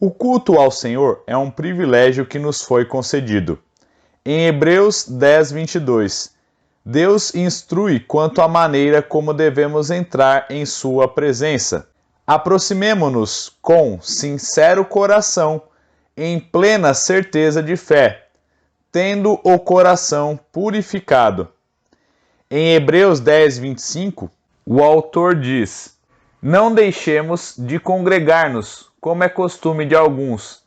O culto ao Senhor é um privilégio que nos foi concedido. Em Hebreus 10, 22, Deus instrui quanto à maneira como devemos entrar em sua presença. Aproximemo-nos com sincero coração, em plena certeza de fé, tendo o coração purificado. Em Hebreus 10, 25, o autor diz: Não deixemos de congregar-nos, como é costume de alguns.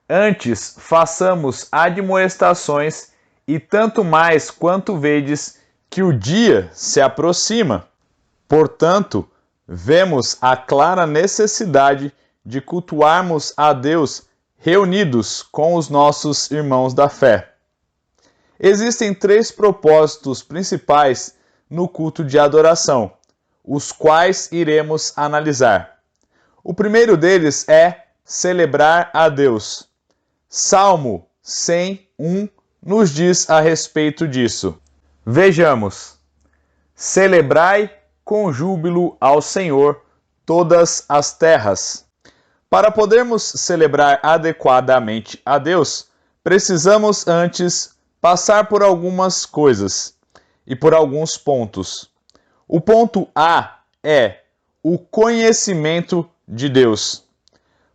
Antes, façamos admoestações, e tanto mais quanto vedes que o dia se aproxima. Portanto, vemos a clara necessidade de cultuarmos a Deus reunidos com os nossos irmãos da fé. Existem 3 propósitos principais no culto de adoração, os quais iremos analisar. O primeiro deles é celebrar a Deus. Salmo 101 nos diz a respeito disso. Vejamos: celebrai com júbilo ao Senhor todas as terras. Para podermos celebrar adequadamente a Deus, precisamos antes passar por algumas coisas e por alguns pontos. O ponto A é o conhecimento de Deus.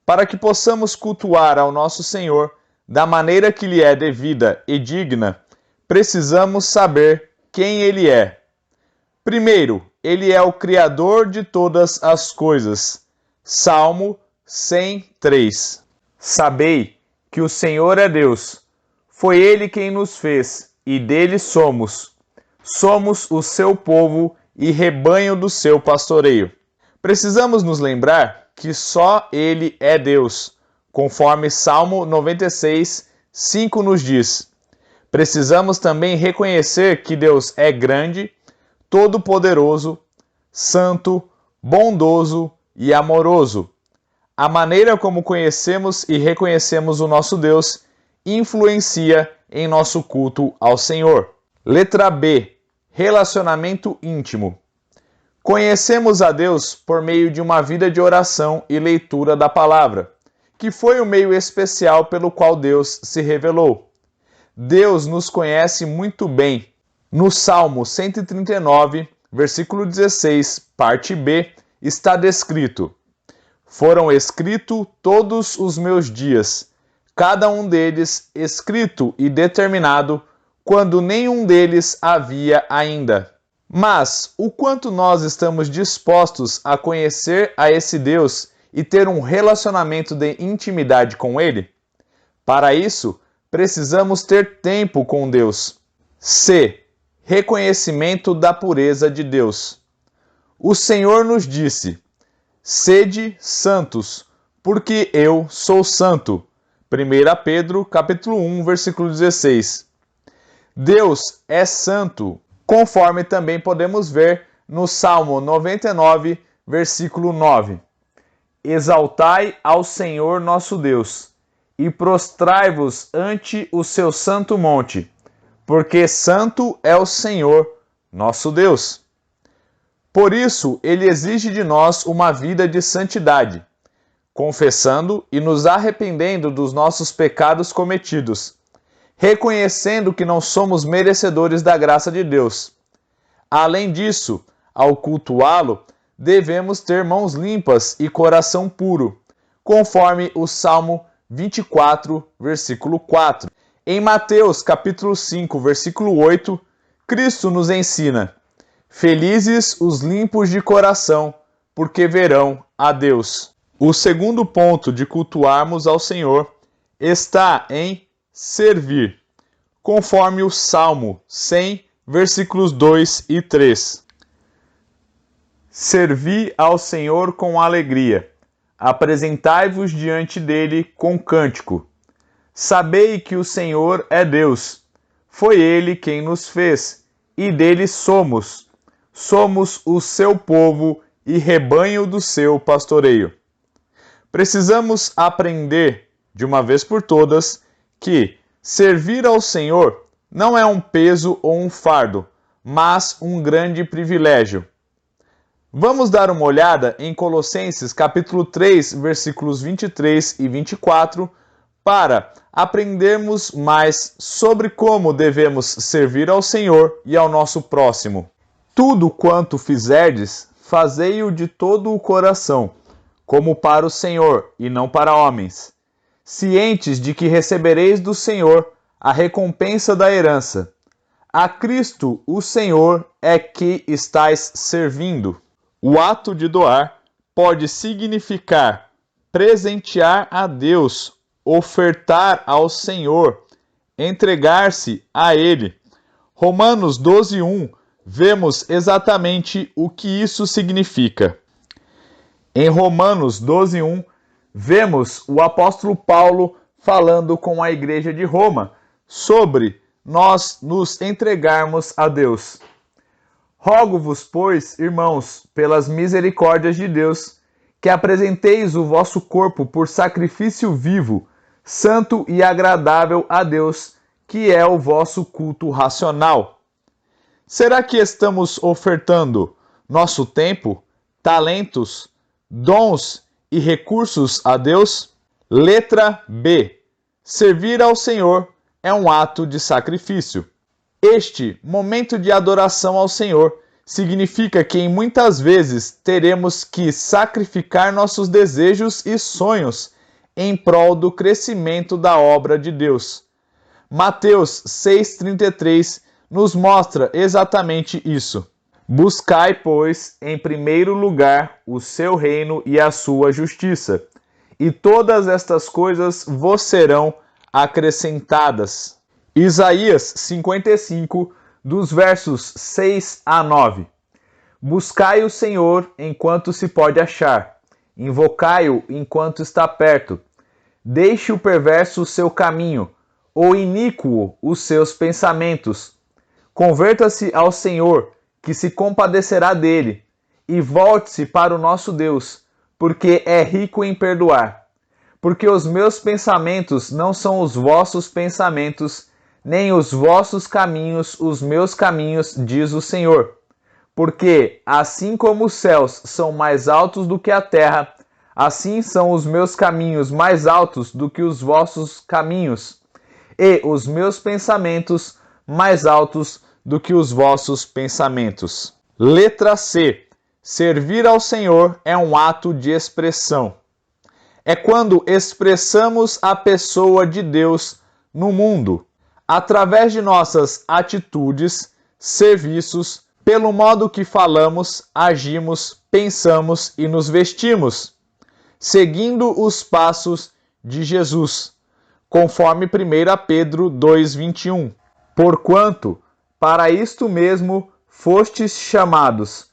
Para que possamos cultuar ao nosso Senhor da maneira que lhe é devida e digna, precisamos saber quem Ele é. Primeiro, Ele é o Criador de todas as coisas. Salmo 103. Sabei que o Senhor é Deus. Foi Ele quem nos fez, e dele somos. Somos o seu povo e rebanho do seu pastoreio. Precisamos nos lembrar que só Ele é Deus, conforme Salmo 96, 5 nos diz. Precisamos também reconhecer que Deus é grande, todo-poderoso, santo, bondoso e amoroso. A maneira como conhecemos e reconhecemos o nosso Deus influencia em nosso culto ao Senhor. Letra B. Relacionamento íntimo. Conhecemos a Deus por meio de uma vida de oração e leitura da palavra, que foi o meio especial pelo qual Deus se revelou. Deus nos conhece muito bem. No Salmo 139, versículo 16, parte B, está descrito: Foram escritos todos os meus dias, cada um deles escrito e determinado, quando nenhum deles havia ainda. Mas o quanto nós estamos dispostos a conhecer a esse Deus e ter um relacionamento de intimidade com Ele? Para isso, precisamos ter tempo com Deus. C. Reconhecimento da pureza de Deus. O Senhor nos disse: Sede santos, porque eu sou santo. 1 Pedro, capítulo 1, versículo 16. Deus é santo, conforme também podemos ver no Salmo 99, versículo 9. Exaltai ao Senhor nosso Deus, e prostrai-vos ante o seu santo monte, porque santo é o Senhor nosso Deus. Por isso, Ele exige de nós uma vida de santidade, confessando e nos arrependendo dos nossos pecados cometidos, reconhecendo que não somos merecedores da graça de Deus. Além disso, ao cultuá-lo, devemos ter mãos limpas e coração puro, conforme o Salmo 24, versículo 4. Em Mateus, capítulo 5, versículo 8, Cristo nos ensina: Felizes os limpos de coração, porque verão a Deus. O segundo ponto de cultuarmos ao Senhor está em servir, conforme o Salmo 100, versículos 2 e 3. Servi ao Senhor com alegria, apresentai-vos diante dele com cântico. Sabei que o Senhor é Deus, foi Ele quem nos fez, e dele somos. Somos o seu povo e rebanho do seu pastoreio. Precisamos aprender, de uma vez por todas, que servir ao Senhor não é um peso ou um fardo, mas um grande privilégio. Vamos dar uma olhada em Colossenses capítulo 3, versículos 23 e 24, para aprendermos mais sobre como devemos servir ao Senhor e ao nosso próximo. Tudo quanto fizerdes, fazei-o de todo o coração, como para o Senhor e não para homens, cientes de que recebereis do Senhor a recompensa da herança. A Cristo, o Senhor, é que estais servindo. O ato de doar pode significar presentear a Deus, ofertar ao Senhor, entregar-se a Ele. Romanos 12:1, vemos exatamente o que isso significa. Em Romanos 12:1, vemos o apóstolo Paulo falando com a igreja de Roma sobre nós nos entregarmos a Deus. Rogo-vos, pois, irmãos, pelas misericórdias de Deus, que apresenteis o vosso corpo por sacrifício vivo, santo e agradável a Deus, que é o vosso culto racional. Será que estamos ofertando nosso tempo, talentos, dons e recursos a Deus? Letra B. Servir ao Senhor é um ato de sacrifício. Este momento de adoração ao Senhor significa que muitas vezes teremos que sacrificar nossos desejos e sonhos em prol do crescimento da obra de Deus. Mateus 6,33 nos mostra exatamente isso. Buscai, pois, em primeiro lugar o seu reino e a sua justiça, e todas estas coisas vos serão acrescentadas. Isaías 55, dos versos 6 a 9. Buscai o Senhor enquanto se pode achar, invocai-o enquanto está perto. Deixe o perverso o seu caminho, o iníquo os seus pensamentos. Converta-se ao Senhor, que se compadecerá dele, e volte-se para o nosso Deus, porque é rico em perdoar. Porque os meus pensamentos não são os vossos pensamentos, nem os vossos caminhos os meus caminhos, diz o Senhor. Porque, assim como os céus são mais altos do que a terra, assim são os meus caminhos mais altos do que os vossos caminhos, e os meus pensamentos mais altos do que os vossos pensamentos. Letra C. Servir ao Senhor é um ato de expressão. É quando expressamos a pessoa de Deus no mundo, através de nossas atitudes, serviços, pelo modo que falamos, agimos, pensamos e nos vestimos, seguindo os passos de Jesus, conforme 1 Pedro 2,21. Porquanto, para isto mesmo fostes chamados,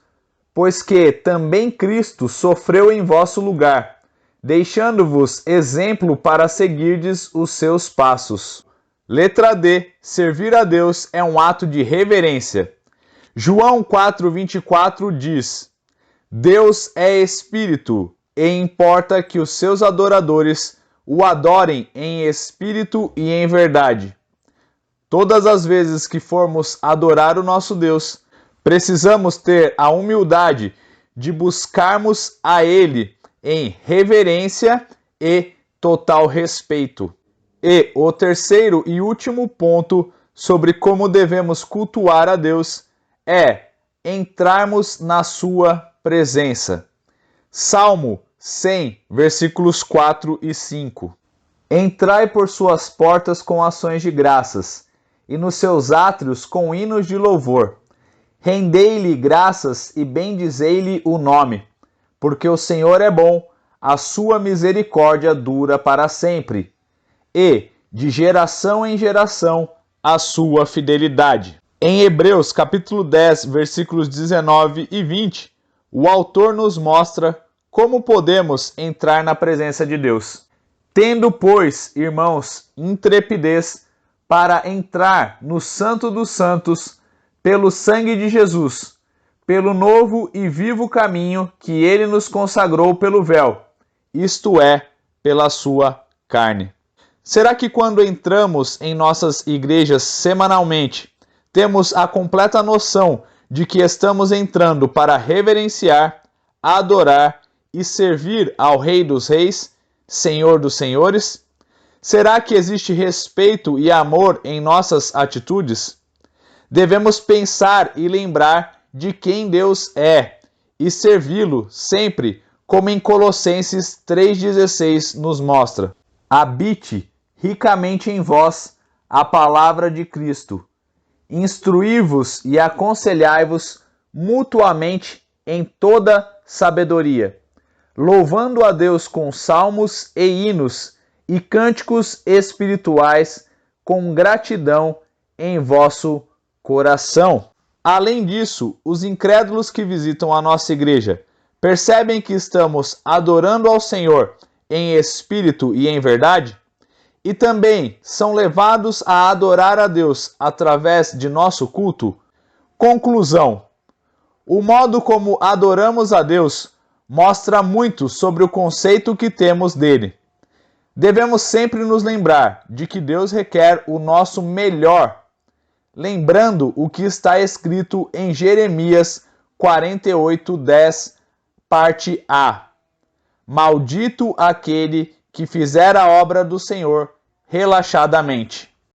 pois que também Cristo sofreu em vosso lugar, deixando-vos exemplo para seguirdes os seus passos. Letra D. Servir a Deus é um ato de reverência. João 4,24 diz: Deus é Espírito, e importa que os seus adoradores o adorem em espírito e em verdade. Todas as vezes que formos adorar o nosso Deus, precisamos ter a humildade de buscarmos a Ele em reverência e total respeito. E o terceiro e último ponto sobre como devemos cultuar a Deus é entrarmos na sua presença. Salmo 100, versículos 4 e 5. Entrai por suas portas com ações de graças, e nos seus átrios com hinos de louvor. Rendei-lhe graças e bendizei-lhe o nome, porque o Senhor é bom, a sua misericórdia dura para sempre, e de geração em geração a sua fidelidade. Em Hebreus capítulo 10, versículos 19 e 20, o autor nos mostra como podemos entrar na presença de Deus. Tendo, pois, irmãos, intrepidez para entrar no Santo dos Santos, pelo sangue de Jesus, pelo novo e vivo caminho que ele nos consagrou pelo véu, isto é, pela sua carne. Será que quando entramos em nossas igrejas semanalmente, temos a completa noção de que estamos entrando para reverenciar, adorar e servir ao Rei dos Reis, Senhor dos Senhores? Será que existe respeito e amor em nossas atitudes? Devemos pensar e lembrar de quem Deus é e servi-lo sempre, como em Colossenses 3,16 nos mostra. Habite ricamente em vós a palavra de Cristo. Instruí-vos e aconselhai-vos mutuamente em toda sabedoria, louvando a Deus com salmos e hinos e cânticos espirituais com gratidão em vosso coração. Além disso, os incrédulos que visitam a nossa igreja percebem que estamos adorando ao Senhor em espírito e em verdade? E também são levados a adorar a Deus através de nosso culto? Conclusão: o modo como adoramos a Deus mostra muito sobre o conceito que temos dele. Devemos sempre nos lembrar de que Deus requer o nosso melhor, lembrando o que está escrito em Jeremias 48:10, parte A. Maldito aquele que fizer a obra do Senhor relaxadamente.